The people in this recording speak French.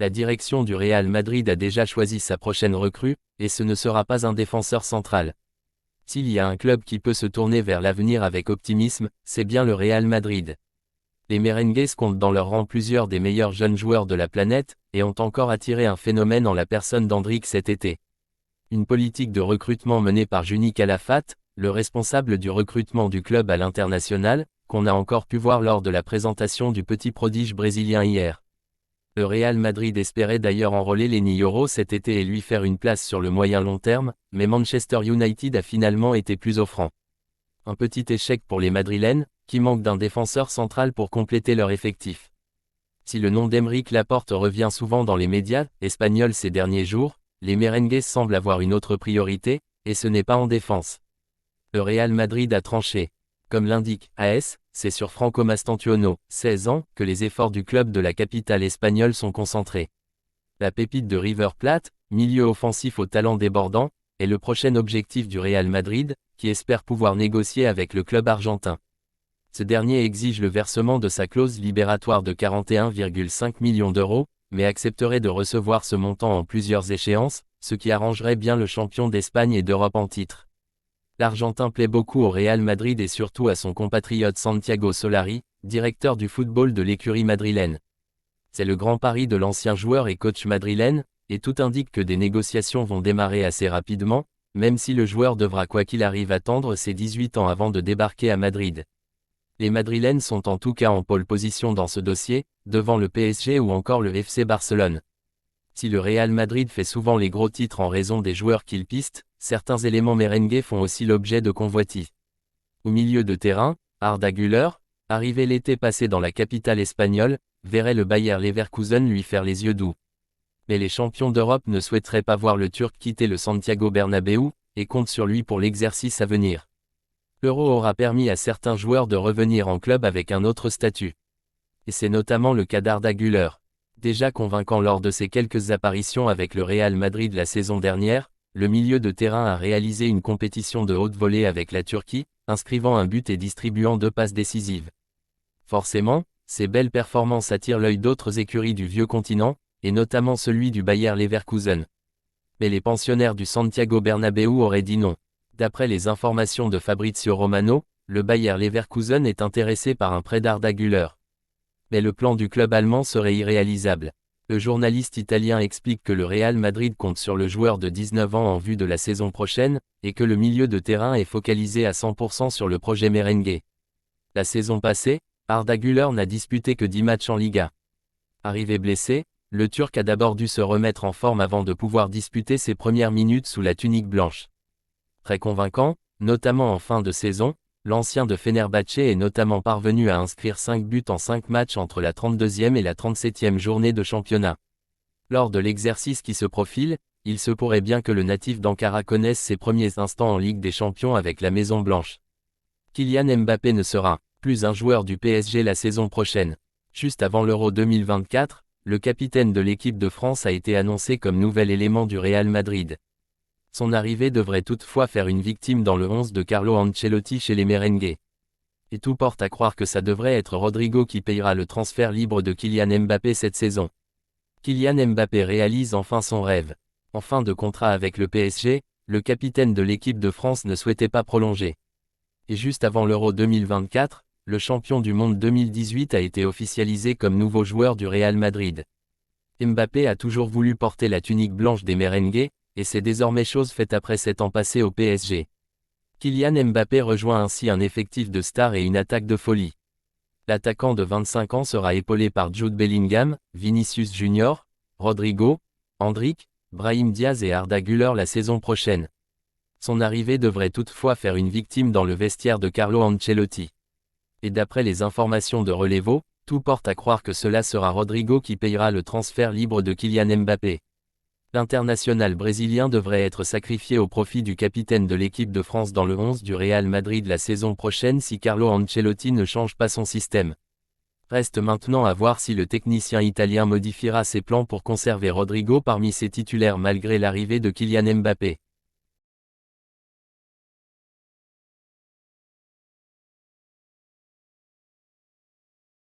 La direction du Real Madrid a déjà choisi sa prochaine recrue, et ce ne sera pas un défenseur central. S'il y a un club qui peut se tourner vers l'avenir avec optimisme, c'est bien le Real Madrid. Les Merengues comptent dans leur rang plusieurs des meilleurs jeunes joueurs de la planète, et ont encore attiré un phénomène en la personne d'Endrick cet été. Une politique de recrutement menée par Juni Calafat, le responsable du recrutement du club à l'international, qu'on a encore pu voir lors de la présentation du petit prodige brésilien hier. Le Real Madrid espérait d'ailleurs enrôler Lenny Yoro cet été et lui faire une place sur le moyen long terme, mais Manchester United a finalement été plus offrant. Un petit échec pour les Madrilènes, qui manquent d'un défenseur central pour compléter leur effectif. Si le nom d'Aymeric Laporte revient souvent dans les médias espagnols ces derniers jours, les Merengues semblent avoir une autre priorité, et ce n'est pas en défense. Le Real Madrid a tranché. Comme l'indique AS, c'est sur Franco Mastantuono, 16 ans, que les efforts du club de la capitale espagnole sont concentrés. La pépite de River Plate, milieu offensif au talent débordant, est le prochain objectif du Real Madrid, qui espère pouvoir négocier avec le club argentin. Ce dernier exige le versement de sa clause libératoire de 41,5 millions d'euros, mais accepterait de recevoir ce montant en plusieurs échéances, ce qui arrangerait bien le champion d'Espagne et d'Europe en titre. L'Argentin plaît beaucoup au Real Madrid et surtout à son compatriote Santiago Solari, directeur du football de l'écurie madrilène. C'est le grand pari de l'ancien joueur et coach madrilène, et tout indique que des négociations vont démarrer assez rapidement, même si le joueur devra quoi qu'il arrive attendre ses 18 ans avant de débarquer à Madrid. Les Madrilènes sont en tout cas en pole position dans ce dossier, devant le PSG ou encore le FC Barcelone. Si le Real Madrid fait souvent les gros titres en raison des joueurs qu'il piste, certains éléments merengues font aussi l'objet de convoitises. Au milieu de terrain, Arda Güler, arrivé l'été passé dans la capitale espagnole, verrait le Bayer Leverkusen lui faire les yeux doux. Mais les champions d'Europe ne souhaiteraient pas voir le Turc quitter le Santiago Bernabéu, et comptent sur lui pour l'exercice à venir. L'Euro aura permis à certains joueurs de revenir en club avec un autre statut. Et c'est notamment le cas d'Arda Güler. Déjà convaincant lors de ses quelques apparitions avec le Real Madrid la saison dernière, le milieu de terrain a réalisé une compétition de haute volée avec la Turquie, inscrivant un but et distribuant 2 passes décisives. Forcément, ces belles performances attirent l'œil d'autres écuries du vieux continent, et notamment celui du Bayer Leverkusen. Mais les pensionnaires du Santiago Bernabéu auraient dit non. D'après les informations de Fabrizio Romano, le Bayer Leverkusen est intéressé par un prêt d'Arda Güler. Mais le plan du club allemand serait irréalisable. Le journaliste italien explique que le Real Madrid compte sur le joueur de 19 ans en vue de la saison prochaine, et que le milieu de terrain est focalisé à 100% sur le projet merengue. La saison passée, Arda Güler n'a disputé que 10 matchs en Liga. Arrivé blessé, le Turc a d'abord dû se remettre en forme avant de pouvoir disputer ses premières minutes sous la tunique blanche. Très convaincant, notamment en fin de saison, l'ancien de Fenerbahçe est notamment parvenu à inscrire 5 buts en 5 matchs entre la 32e et la 37e journée de championnat. Lors de l'exercice qui se profile, il se pourrait bien que le natif d'Ankara connaisse ses premiers instants en Ligue des Champions avec la Maison Blanche. Kylian Mbappé ne sera plus un joueur du PSG la saison prochaine. Juste avant l'Euro 2024, le capitaine de l'équipe de France a été annoncé comme nouvel élément du Real Madrid. Son arrivée devrait toutefois faire une victime dans le 11 de Carlo Ancelotti chez les merengues. Et tout porte à croire que ça devrait être Rodrigo qui payera le transfert libre de Kylian Mbappé cette saison. Kylian Mbappé réalise enfin son rêve. En fin de contrat avec le PSG, le capitaine de l'équipe de France ne souhaitait pas prolonger. Et juste avant l'Euro 2024, le champion du monde 2018 a été officialisé comme nouveau joueur du Real Madrid. Mbappé a toujours voulu porter la tunique blanche des merengues, et c'est désormais chose faite après 7 ans passés au PSG. Kylian Mbappé rejoint ainsi un effectif de stars et une attaque de folie. L'attaquant de 25 ans sera épaulé par Jude Bellingham, Vinicius Junior, Rodrigo, Endrick, Brahim Diaz et Arda Güler la saison prochaine. Son arrivée devrait toutefois faire une victime dans le vestiaire de Carlo Ancelotti. Et d'après les informations de Relevo, tout porte à croire que cela sera Rodrigo qui payera le transfert libre de Kylian Mbappé. L'international brésilien devrait être sacrifié au profit du capitaine de l'équipe de France dans le 11 du Real Madrid la saison prochaine si Carlo Ancelotti ne change pas son système. Reste maintenant à voir si le technicien italien modifiera ses plans pour conserver Rodrigo parmi ses titulaires malgré l'arrivée de Kylian Mbappé.